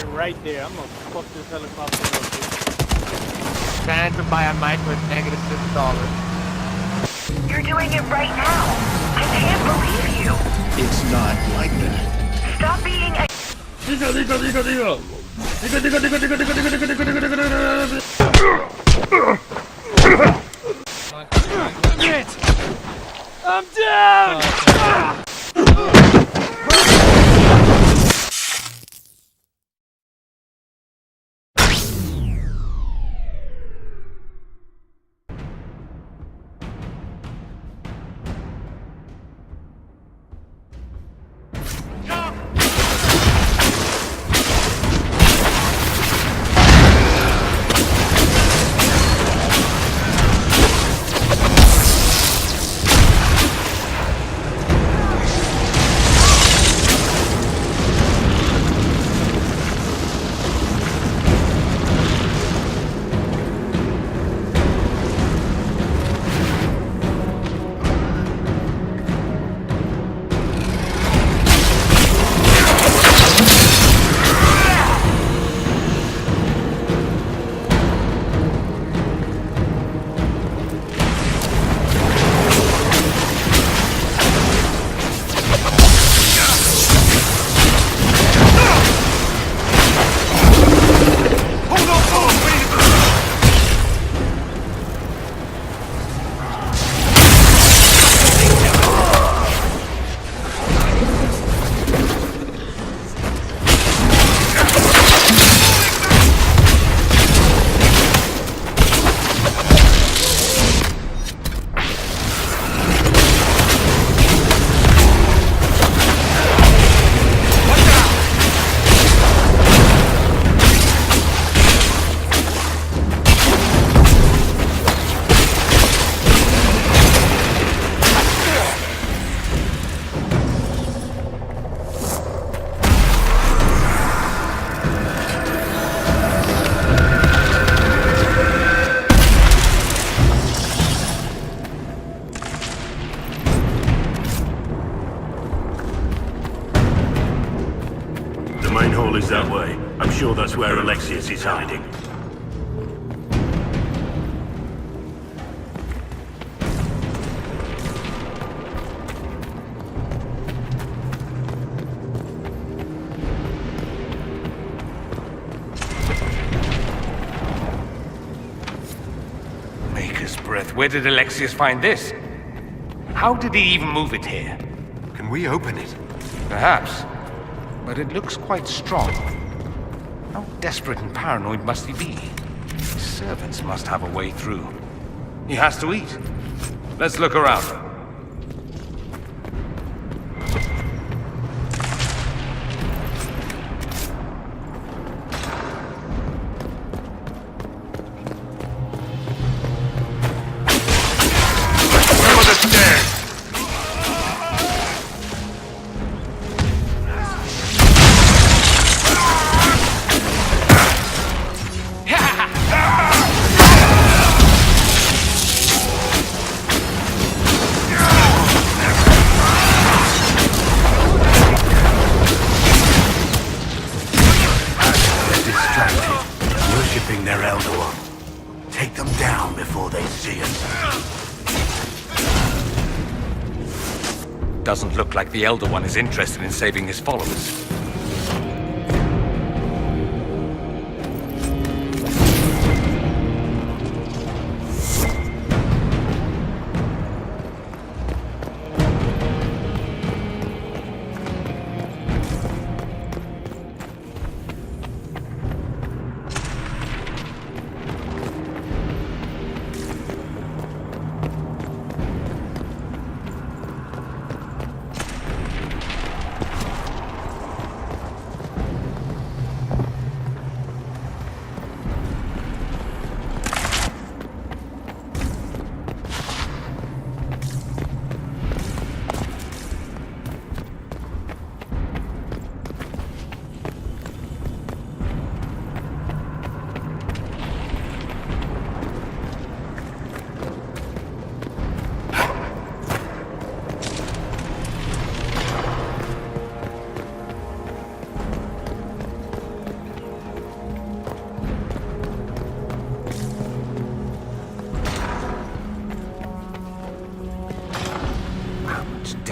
Right there. I'm gonna fuck this helicopter up, dude. Phantom by a mite with negative $6. You're doing it right now. I can't believe you. It's not like that. Stop being a... I'm down! The main hall is that way. I'm sure that's where Alexius is hiding. Maker's breath. Where did Alexius find this? How did he even move it here? Can we open it? Perhaps. But it looks quite strong. How desperate and paranoid must he be? His servants must have a way through. He has to eat. Let's look around. Some of the stairs! Worshipping their Elder One. Take them down before they see us. Doesn't look like the Elder One is interested in saving his followers.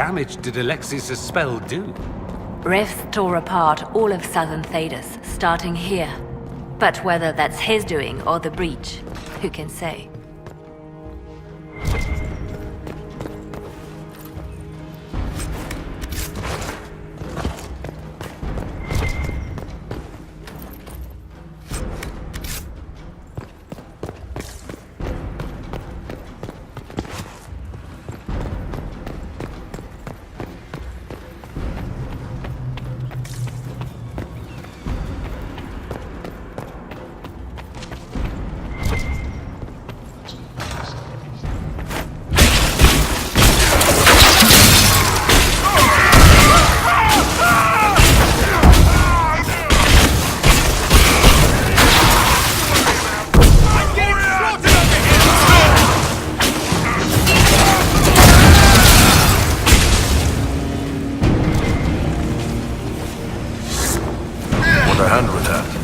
damage did Alexis' spell do? Rifts tore apart all of southern Thedas, starting here. But whether that's his doing or the breach, who can say? A hand with that.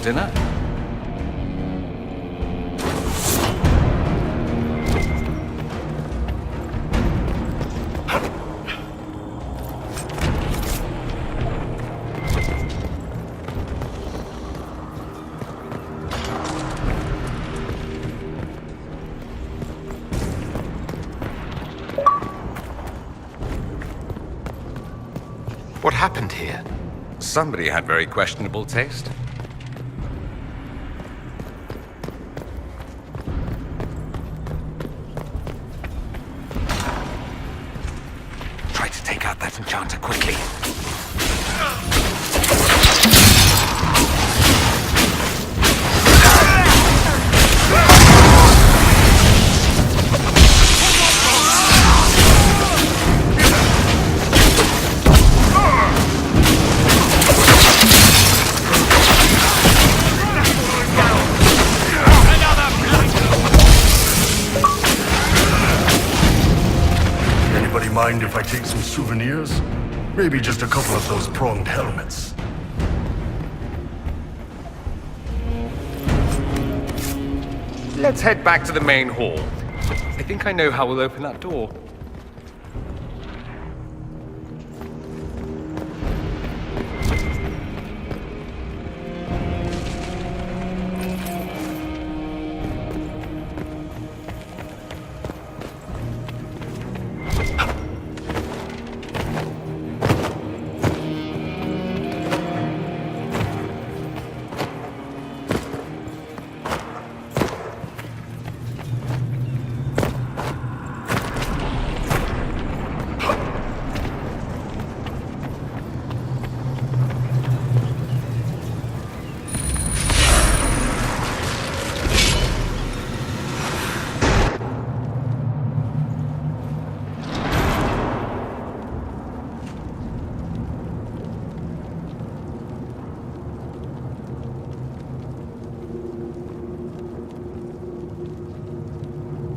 dinner? What happened here? Somebody had very questionable taste. Try to take out that enchanter quickly. Mind if I take some souvenirs? Maybe just a couple of those pronged helmets. Let's head back to the main hall. I think I know how we'll open that door.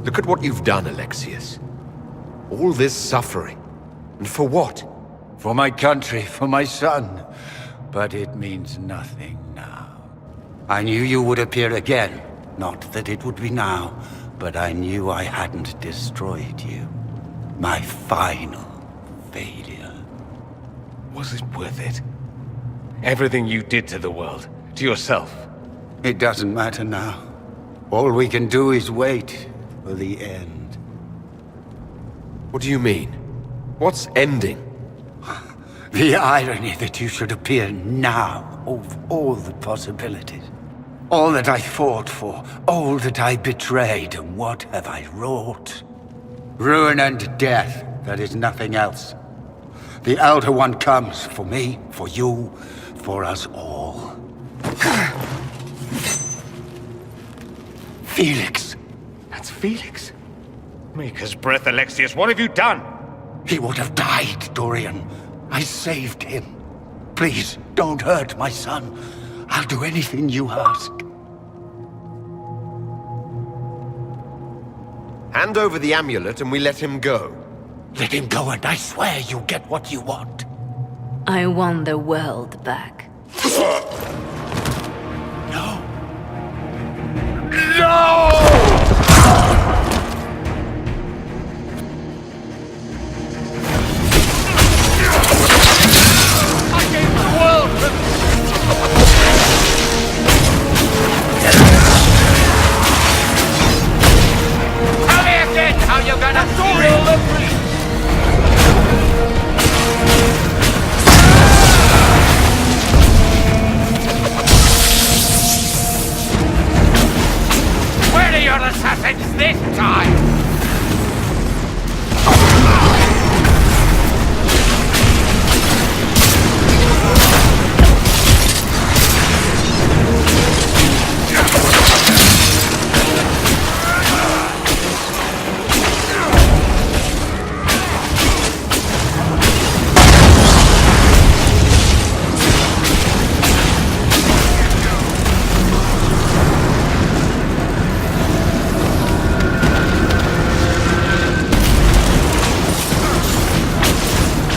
Look at what you've done, Alexius. All this suffering. And for what? For my country, for my son. But it means nothing now. I knew you would appear again. Not that it would be now, but I knew I hadn't destroyed you. My final failure. Was it worth it? Everything you did to the world, to yourself. It doesn't matter now. All we can do is wait for the end. What do you mean? What's ending? The irony that you should appear now of all the possibilities. All that I fought for, all that I betrayed, and what have I wrought? Ruin and death, that is nothing else. The Elder One comes for me, for you, for us all. Felix. That's Felix. Maker's breath, Alexius, what have you done? He would have died, Dorian. I saved him. Please, don't hurt my son. I'll do anything you ask. Hand over the amulet and we let him go. Let him go and I swear you'll get what you want. I want the world back. No. How you gonna feel the breeze? Where are your assassins this time?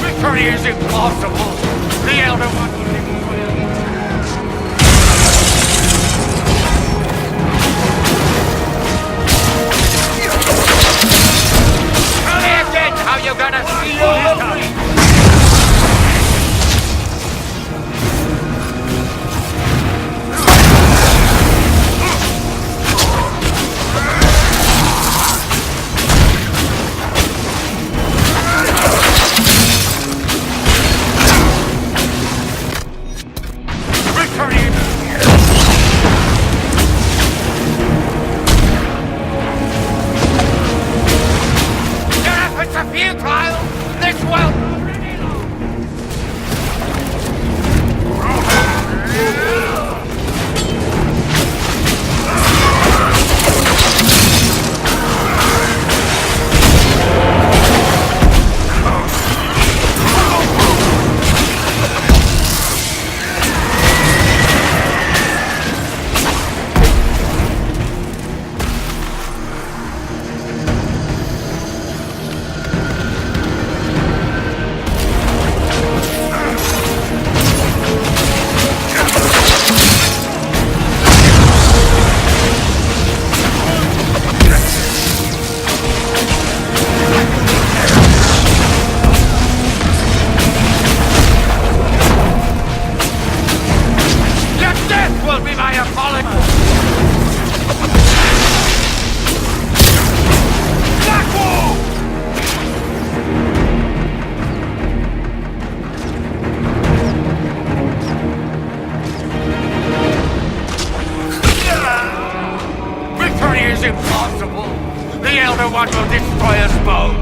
Victory is impossible. The Elder One will how you gonna feel the breeze? One will destroy us both!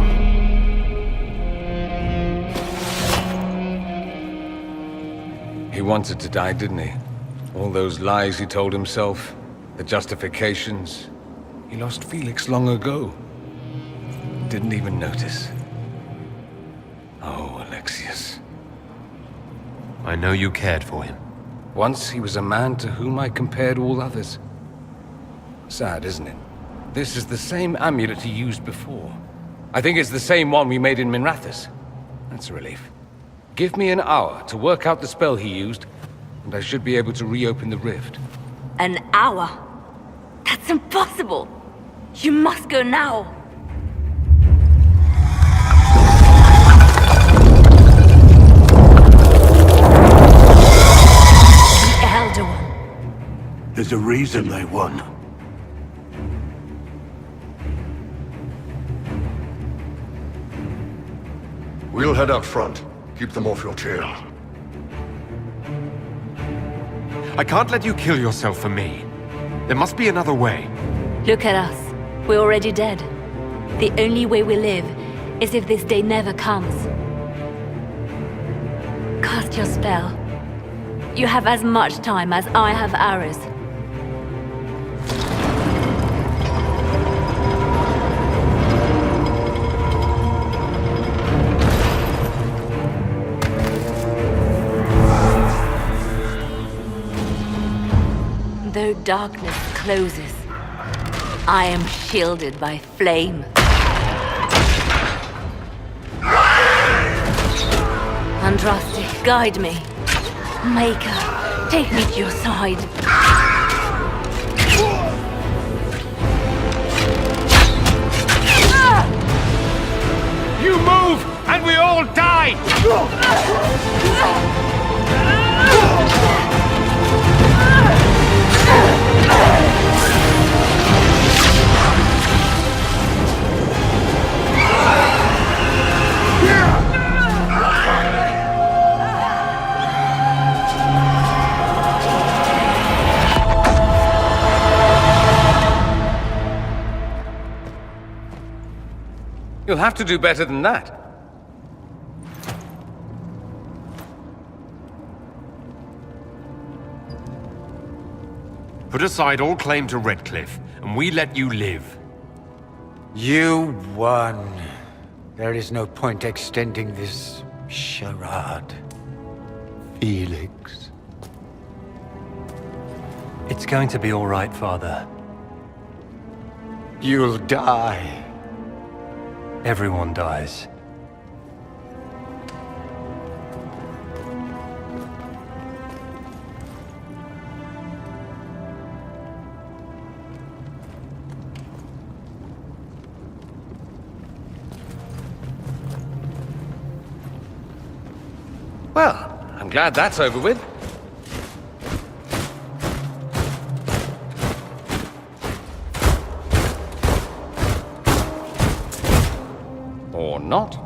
He wanted to die, didn't he? All those lies he told himself, the justifications. He lost Felix long ago. Didn't even notice. Oh, Alexius. I know you cared for him. Once he was a man to whom I compared all others. Sad, isn't it? This is the same amulet he used before. I think it's the same one we made in Minrathous. That's a relief. Give me an hour to work out the spell he used, and I should be able to reopen the rift. An hour? That's impossible! You must go now! The Elder One. There's a reason they won. We'll head out front. Keep them off your tail. I can't let you kill yourself for me. There must be another way. Look at us. We're already dead. The only way we live is if this day never comes. Cast your spell. You have as much time as I have arrows. Though darkness closes, I am shielded by flame. Andraste, guide me. Maker, take me to your side. You move, and we all die! You'll have to do better than that. Put aside all claim to Redcliffe, and we let you live. You won. There is no point extending this charade. Felix. It's going to be all right, Father. You'll die. Everyone dies. Well, I'm glad that's over with. Or not.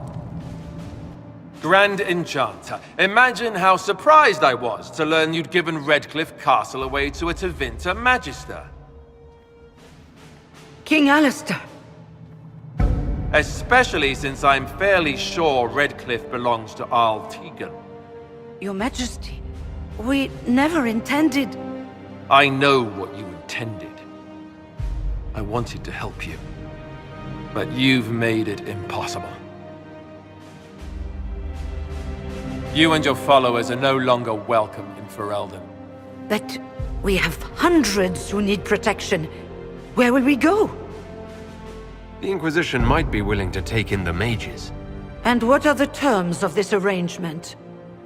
Grand Enchanter, imagine how surprised I was to learn you'd given Redcliffe Castle away to a Tevinter Magister. King Alistair. Especially since I'm fairly sure Redcliffe belongs to Arl Tegan. Your Majesty, we never intended... I know what you intended. I wanted to help you. But you've made it impossible. You and your followers are no longer welcome in Ferelden. But we have hundreds who need protection. Where will we go? The Inquisition might be willing to take in the mages. And what are the terms of this arrangement?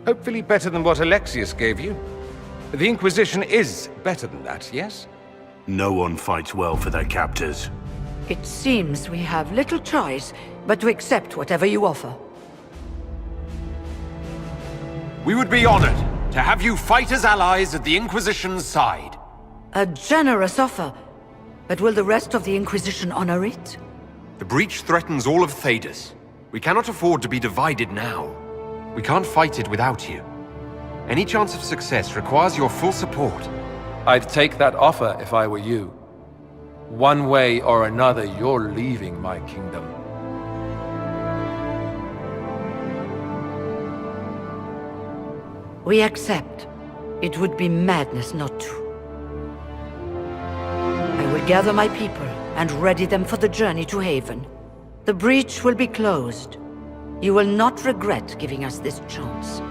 Hopefully better than what Alexius gave you. The Inquisition is better than that, yes? No one fights well for their captors. It seems we have little choice but to accept whatever you offer. We would be honored to have you fight as allies at the Inquisition's side. A generous offer. But will the rest of the Inquisition honor it? The breach threatens all of Thedas. We cannot afford to be divided now. We can't fight it without you. Any chance of success requires your full support. I'd take that offer if I were you. One way or another, you're leaving my kingdom. We accept. It would be madness not to. I will gather my people and ready them for the journey to Haven. The breach will be closed. You will not regret giving us this chance.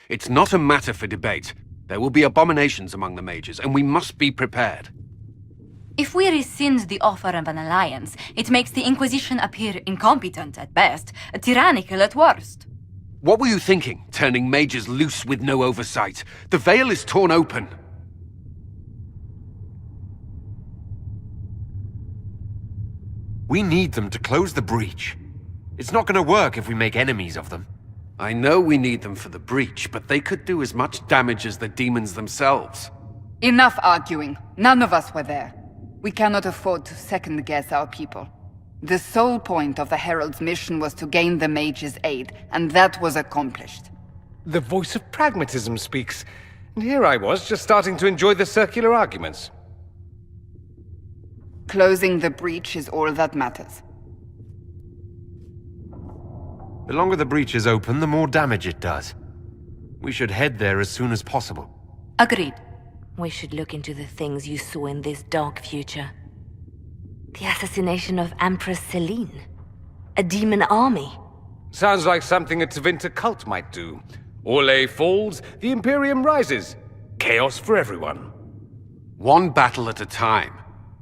It's not a matter for debate. There will be abominations among the mages, and we must be prepared. If we rescind the offer of an alliance, it makes the Inquisition appear incompetent at best, tyrannical at worst. What were you thinking, turning mages loose with no oversight? The veil is torn open. We need them to close the breach. It's not gonna work if we make enemies of them. I know we need them for the breach, but they could do as much damage as the demons themselves. Enough arguing. None of us were there. We cannot afford to second-guess our people. The sole point of the Herald's mission was to gain the Mage's aid, and that was accomplished. The voice of pragmatism speaks. And here I was, just starting to enjoy the circular arguments. Closing the breach is all that matters. The longer the breach is open, the more damage it does. We should head there as soon as possible. Agreed. We should look into the things you saw in this dark future. The assassination of Empress Celine. A demon army. Sounds like something a Tevinter cult might do. Orlais falls, the Imperium rises. Chaos for everyone. One battle at a time.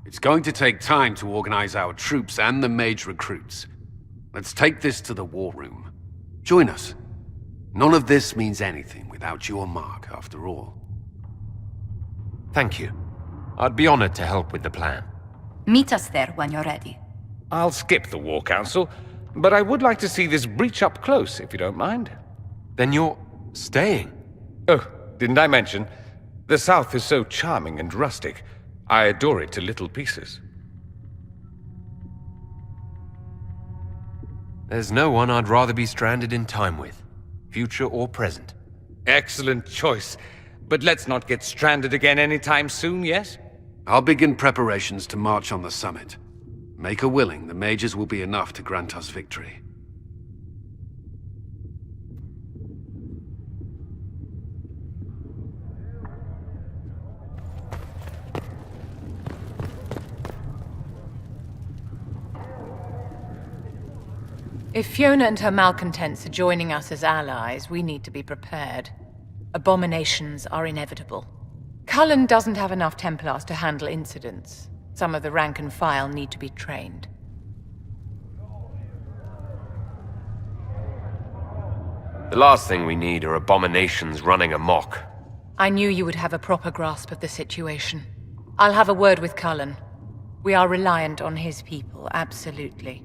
It's going to take time to organize our troops and the mage recruits. Let's take this to the war room. Join us. None of this means anything without your mark, after all. Thank you. I'd be honored to help with the plan. Meet us there when you're ready. I'll skip the War Council, but I would like to see this breach up close, if you don't mind. Then you're staying? Oh, didn't I mention? The South is so charming and rustic. I adore it to little pieces. There's no one I'd rather be stranded in time with, future or present. Excellent choice. But let's not get stranded again anytime soon, yes? I'll begin preparations to march on the summit. Make a willing, the mages will be enough to grant us victory. If Fiona and her malcontents are joining us as allies, we need to be prepared. Abominations are inevitable. Cullen doesn't have enough Templars to handle incidents. Some of the rank and file need to be trained. The last thing we need are abominations running amok. I knew you would have a proper grasp of the situation. I'll have a word with Cullen. We are reliant on his people, absolutely.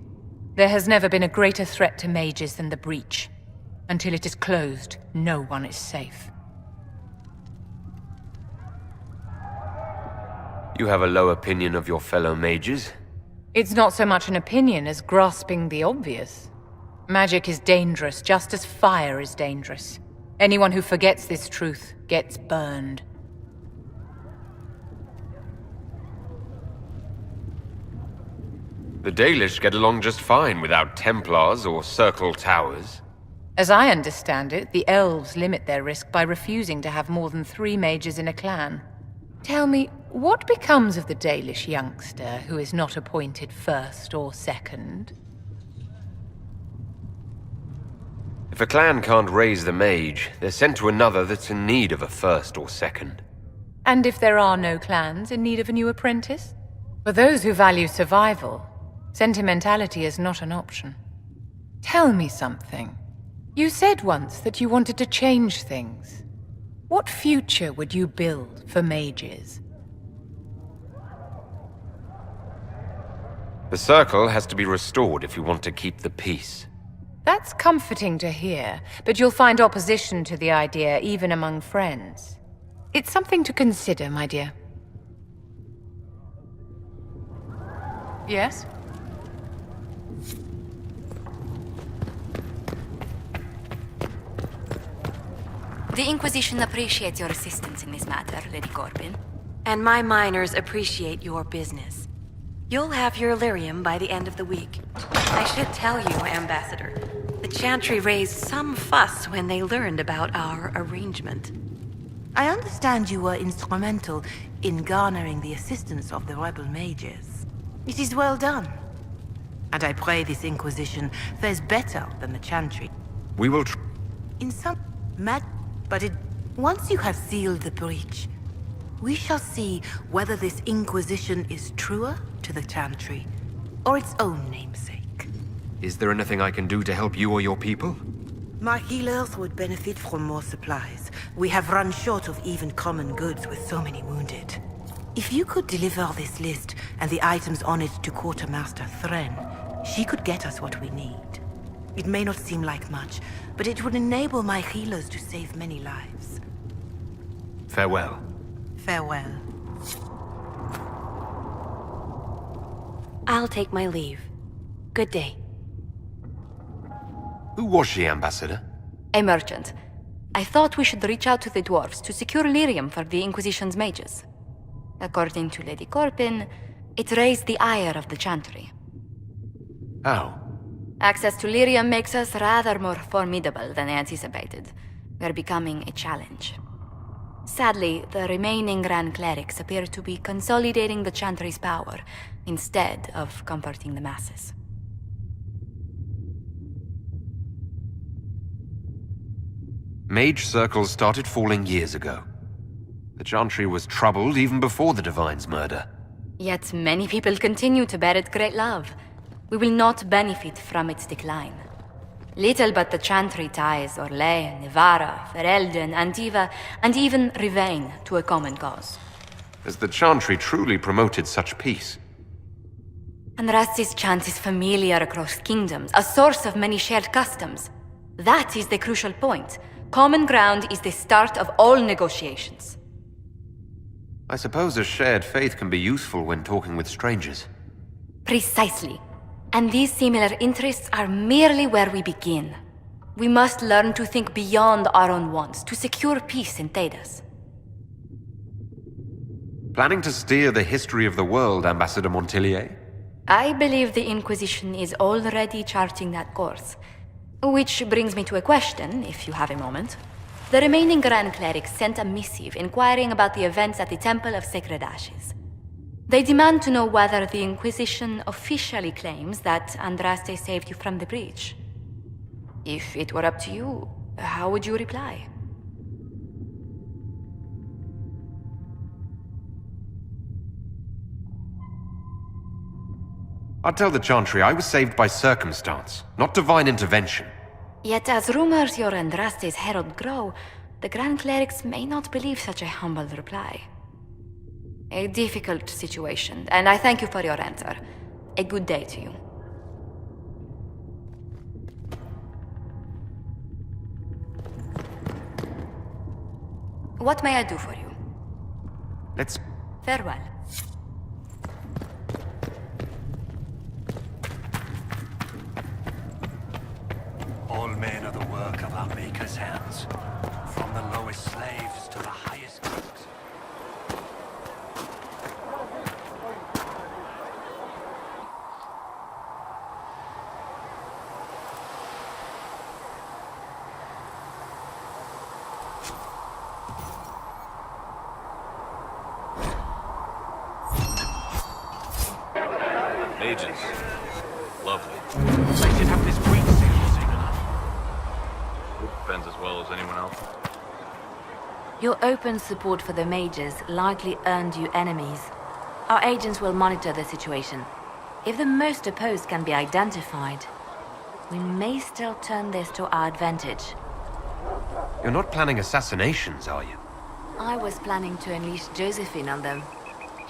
There has never been a greater threat to mages than the breach. Until it is closed, no one is safe. You have a low opinion of your fellow mages? It's not so much an opinion as grasping the obvious. Magic is dangerous, just as fire is dangerous. Anyone who forgets this truth gets burned. The Dalish get along just fine without Templars or Circle Towers. As I understand it, the elves limit their risk by refusing to have more than 3 mages in a clan. Tell me, what becomes of the Dalish youngster who is not appointed first or second? If a clan can't raise the mage, they're sent to another that's in need of a first or second. And if there are no clans in need of a new apprentice? For those who value survival, sentimentality is not an option. Tell me something. You said once that you wanted to change things. What future would you build for mages? The Circle has to be restored if you want to keep the peace. That's comforting to hear, but you'll find opposition to the idea even among friends. It's something to consider, my dear. Yes? The Inquisition appreciates your assistance in this matter, Lady Corbin. And my miners appreciate your business. You'll have your lyrium by the end of the week. I should tell you, Ambassador, the Chantry raised some fuss when they learned about our arrangement. I understand you were instrumental in garnering the assistance of the rebel mages. It is well done. And I pray this Inquisition fares better than the Chantry. We will In some mad Once you have sealed the breach, we shall see whether this Inquisition is truer to the Chantry, or its own namesake. Is there anything I can do to help you or your people? My healers would benefit from more supplies. We have run short of even common goods with so many wounded. If you could deliver this list and the items on it to Quartermaster Thren, she could get us what we need. It may not seem like much, but it would enable my healers to save many lives. Farewell. Farewell. I'll take my leave. Good day. Who was she, Ambassador? A merchant. I thought we should reach out to the dwarves to secure lyrium for the Inquisition's mages. According to Lady Corpin, it raised the ire of the Chantry. How? Access to lyrium makes us rather more formidable than anticipated. We're becoming a challenge. Sadly, the remaining Grand Clerics appear to be consolidating the Chantry's power, instead of comforting the masses. Mage circles started falling years ago. The Chantry was troubled even before the Divine's murder. Yet many people continue to bear it great love. We will not benefit from its decline. Little but the Chantry ties Orlais, Nevarra, Ferelden, Antiva, and even Rivain to a common cause. Has the Chantry truly promoted such peace? Andraste's chant is familiar across kingdoms, a source of many shared customs. That is the crucial point. Common ground is the start of all negotiations. I suppose a shared faith can be useful when talking with strangers. Precisely. And these similar interests are merely where we begin. We must learn to think beyond our own wants to secure peace in Thedas. Planning to steer the history of the world, Ambassador Montillier? I believe the Inquisition is already charting that course. Which brings me to a question, if you have a moment. The remaining Grand Clerics sent a missive inquiring about the events at the Temple of Sacred Ashes. They demand to know whether the Inquisition officially claims that Andraste saved you from the breach. If it were up to you, how would you reply? I'd tell the Chantry I was saved by circumstance, not divine intervention. Yet as rumors your Andraste's herald grow, the Grand Clerics may not believe such a humble reply. A difficult situation, and I thank you for your answer. A good day to you. What may I do for you? Let's... Farewell. All men are the work of our Maker's hands, from the lowest slaves to the highest kings. Mages. Lovely. They should have this breach sealed soon enough. It depends as well as anyone else. Your open support for the mages likely earned you enemies. Our agents will monitor the situation. If the most opposed can be identified, we may still turn this to our advantage. You're not planning assassinations, are you? I was planning to unleash Josephine on them.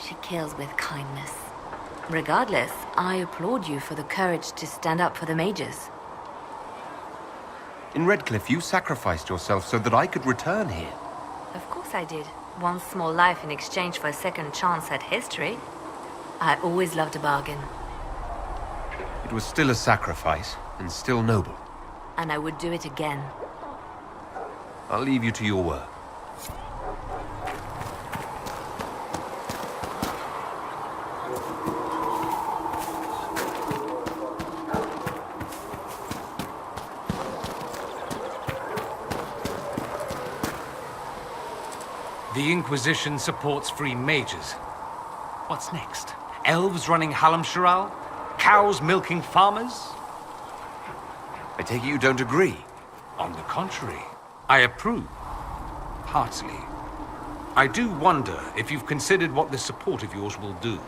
She kills with kindness. Regardless, I applaud you for the courage to stand up for the mages. In Redcliffe, you sacrificed yourself so that I could return here. Of course I did. One small life in exchange for a second chance at history. I always loved a bargain. It was still a sacrifice, and still noble. And I would do it again. I'll leave you to your work. The Inquisition supports free mages. What's next? Elves running Halam-Sharal? Cows milking farmers? I take it you don't agree? On the contrary, I approve. heartily. I do wonder if you've considered what this support of yours will do.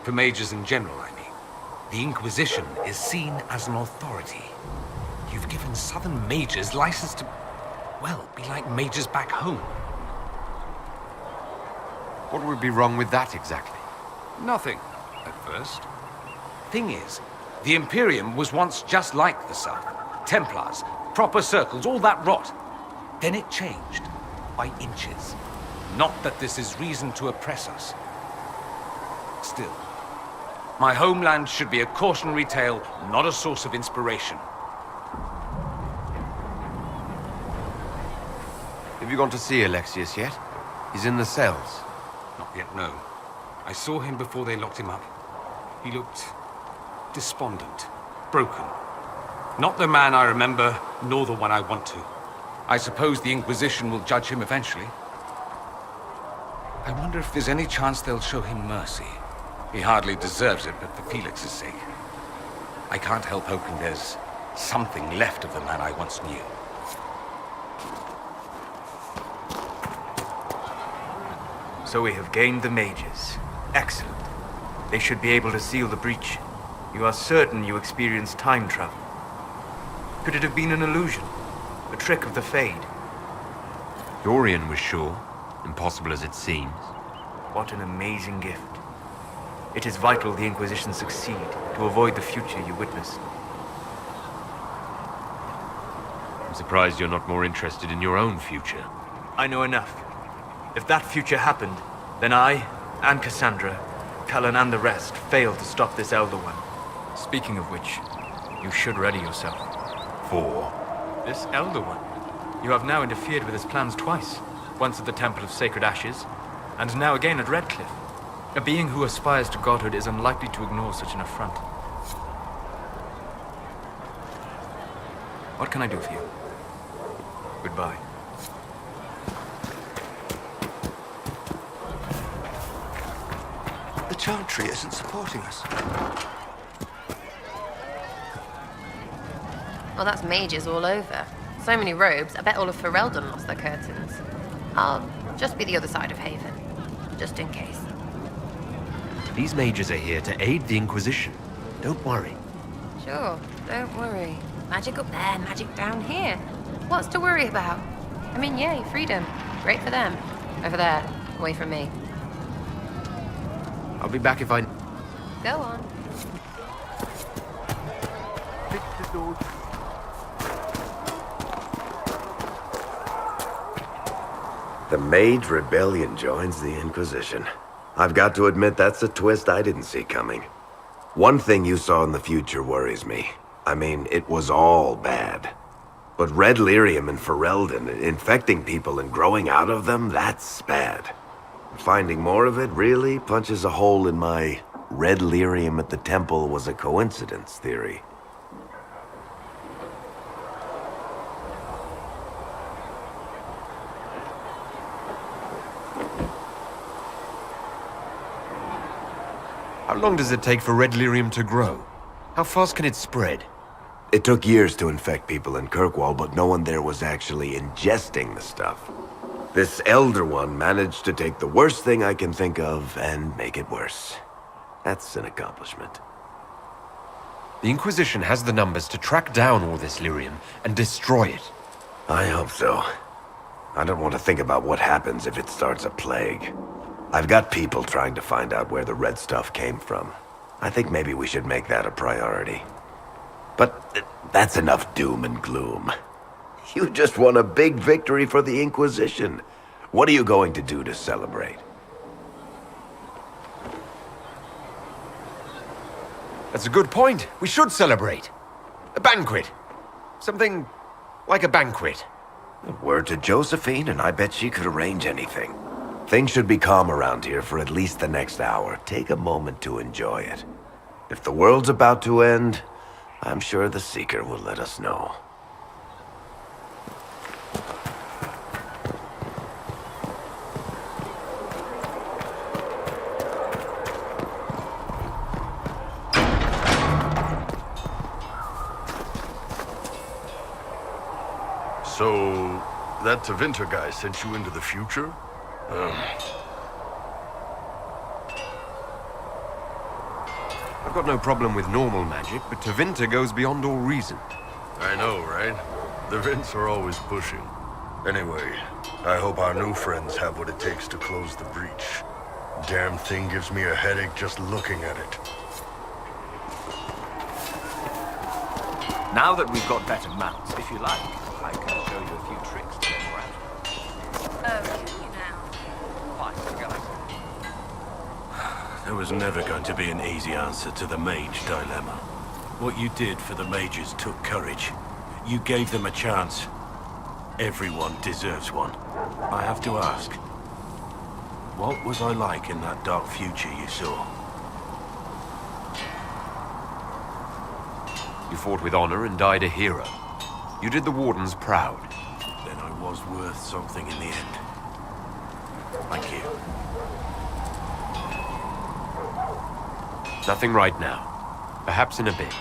For mages in general, I mean. The Inquisition is seen as an authority. You've given southern mages license to, well, be like mages back home. What would be wrong with that exactly? Nothing, at first. Thing is, the Imperium was once just like the South. Templars, proper circles, all that rot. Then it changed, by inches. Not that this is reason to oppress us. Still, my homeland should be a cautionary tale, not a source of inspiration. Have you gone to see Alexius yet? He's in the cells. Not yet, no. I saw him before they locked him up. He looked despondent, broken. Not the man I remember, nor the one I want to. I suppose the Inquisition will judge him eventually. I wonder if there's any chance they'll show him mercy. He hardly deserves it, but for Felix's sake. I can't help hoping there's something left of the man I once knew. So we have gained the mages. Excellent. They should be able to seal the breach. You are certain you experienced time travel? Could it have been an illusion? A trick of the Fade? Dorian was sure, impossible as it seems. What an amazing gift. It is vital the Inquisition succeed to avoid the future you witnessed. I'm surprised you're not more interested in your own future. I know enough. If that future happened, then I, and Cassandra, Cullen and the rest, failed to stop this Elder One. Speaking of which, you should ready yourself. For? This Elder One. You have now interfered with his plans twice. Once at the Temple of Sacred Ashes, and now again at Redcliffe. A being who aspires to godhood is unlikely to ignore such an affront. What can I do for you? Goodbye. The Chantry isn't supporting us. Well, that's mages all over. So many robes, I bet all of Ferelden lost their curtains. I'll just be the other side of Haven, just in case. These mages are here to aid the Inquisition. Don't worry. Sure, don't worry. Magic up there, magic down here. What's to worry about? I mean, yay, freedom. Great for them. Over there, away from me. I'll be back if I... Go on. Fix the doors. The Mage Rebellion joins the Inquisition. I've got to admit that's a twist I didn't see coming. One thing you saw in the future worries me. I mean, it was all bad. But red lyrium and Ferelden, infecting people and growing out of them, that's bad. Finding more of it really punches a hole in my red lyrium at the temple was a coincidence theory. How long does it take for red lyrium to grow? How fast can it spread? It took years to infect people in Kirkwall, but no one there was actually ingesting the stuff. This Elder One managed to take the worst thing I can think of and make it worse. That's an accomplishment. The Inquisition has the numbers to track down all this lyrium and destroy it. I hope so. I don't want to think about what happens if it starts a plague. I've got people trying to find out where the red stuff came from. I think maybe we should make that a priority. But that's enough doom and gloom. You just won a big victory for the Inquisition. What are you going to do to celebrate? That's a good point. We should celebrate. A banquet. Something like a banquet. Word to Josephine, and I bet she could arrange anything. Things should be calm around here for at least the next hour. Take a moment to enjoy it. If the world's about to end, I'm sure the Seeker will let us know. So, That Tevinter guy sent you into the future? I've got no problem with normal magic, but Tevinter goes beyond all reason. I know, right? The Vints are always pushing. Anyway, I hope our new friends have what it takes to close the breach. Damn thing gives me a headache just looking at it. Now that we've got better mounts, if you like, I can show you a few tricks to get more out of Oh, can you now? Fine, guys. There was never going to be an easy answer to the Mage dilemma. What you did for the Mages took courage. You gave them a chance. Everyone deserves one. I have to ask, what was I like in that dark future you saw? You fought with honor and died a hero. You did the Wardens proud. Then I was worth something in the end. Thank you. Nothing right now. Perhaps in a bit.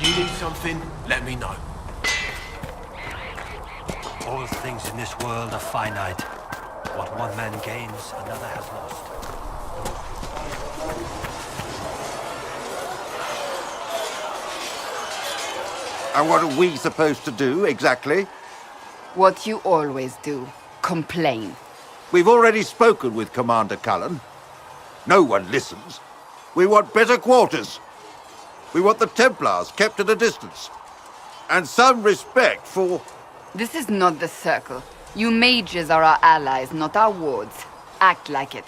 You need something? Let me know. All things in this world are finite. What one man gains, another has lost. And what are we supposed to do, exactly? What you always do. Complain. We've already spoken with Commander Cullen. No one listens. We want better quarters. We want the Templars kept at a distance. And some respect for... This is not the Circle. You mages are our allies, not our wards. Act like it.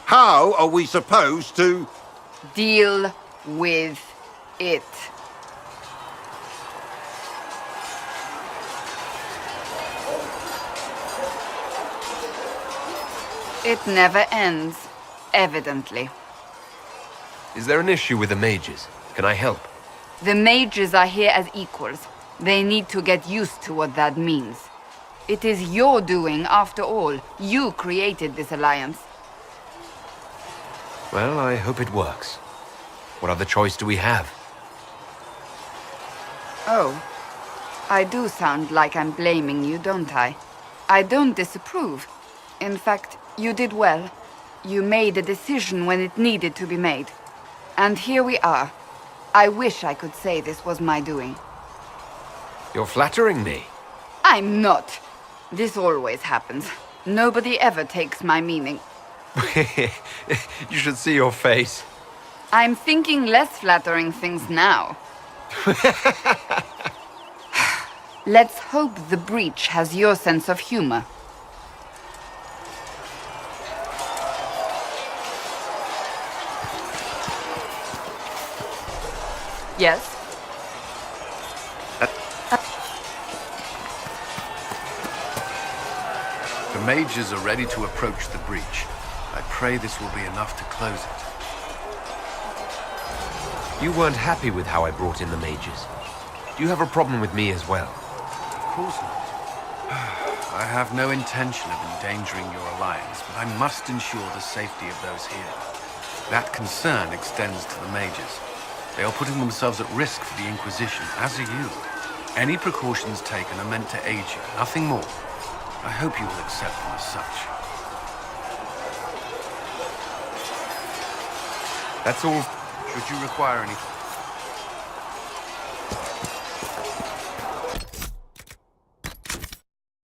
How are we supposed to... Deal with it. It never ends, evidently. Is there an issue with the mages? Can I help? The mages are here as equals. They need to get used to what that means. It is your doing, after all. You created this alliance. Well, I hope it works. What other choice do we have? Oh. I do sound like I'm blaming you, don't I? I don't disapprove. In fact, you did well. You made a decision when it needed to be made. And here we are. I wish I could say this was my doing. You're flattering me. I'm not. This always happens. Nobody ever takes my meaning. You should see your face. I'm thinking less flattering things now. Let's hope the breach has your sense of humor. Yes? The mages are ready to approach the breach. I pray this will be enough to close it. You weren't happy with how I brought in the mages. Do you have a problem with me as well? Of course not. I have no intention of endangering your alliance, but I must ensure the safety of those here. That concern extends to the mages. They are putting themselves at risk for the Inquisition, as are you. Any precautions taken are meant to aid you, nothing more. I hope you will accept them as such. That's all. Should you require any